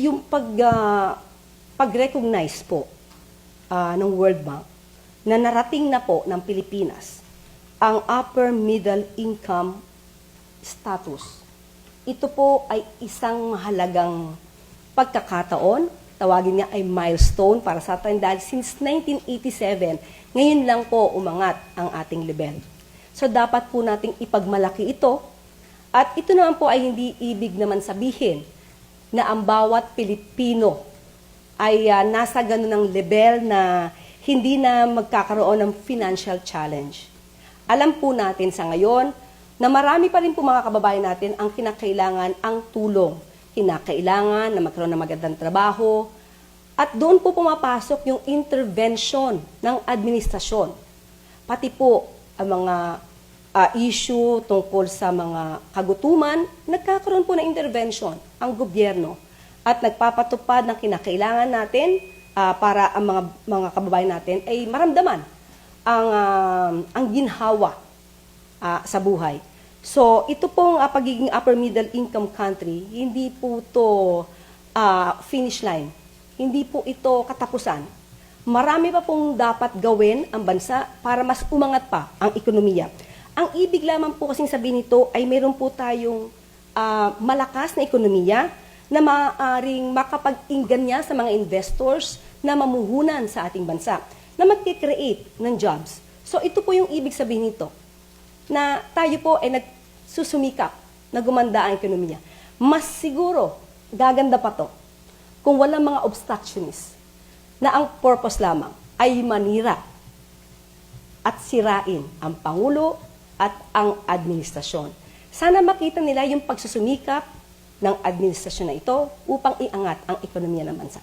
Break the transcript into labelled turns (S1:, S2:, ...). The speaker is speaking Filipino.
S1: Yung pag-recognize po ng World Bank na narating na po ng Pilipinas ang upper middle income status. Ito po ay isang mahalagang pagkakataon, tawagin niya ay milestone para sa atin dahil since 1987, ngayon lang po umangat ang ating level. So dapat po nating ipagmalaki ito at ito naman po ay hindi ibig naman sabihin na ang bawat Pilipino ay nasa ganun ng level na hindi na magkakaroon ng financial challenge. Alam po natin sa ngayon na marami pa rin po mga kababayan natin ang kinakailangan ang tulong. Kinakailangan na magkaroon ng magandang trabaho. At doon po pumapasok yung intervention ng administrasyon. Pati po ang mga issue tungkol sa mga kagutuman, nagkakaroon po ng intervention ang gobyerno at nagpapatupad ng kinakailangan natin para ang mga kababayan natin ay maramdaman ang ginhawa sa buhay. So, ito pong pagiging upper middle income country, hindi po ito finish line. Hindi po ito katapusan. Marami pa pong dapat gawin ang bansa para mas umangat pa ang ekonomiya. Ang ibig lamang po kasing sabihin nito ay meron po tayong malakas na ekonomiya na maaaring makapag-inganya sa mga investors na mamuhunan sa ating bansa, na mag-create ng jobs. So ito po yung ibig sabihin nito, na tayo po ay nagsusumikap na gumanda ang ekonomiya. Mas siguro, gaganda pa to kung walang mga obstructionists na ang purpose lamang ay manira at sirain ang Pangulo at ang administrasyon. Sana makita nila yung pagsusumikap ng administrasyon na ito upang iangat ang ekonomiya ng bansa.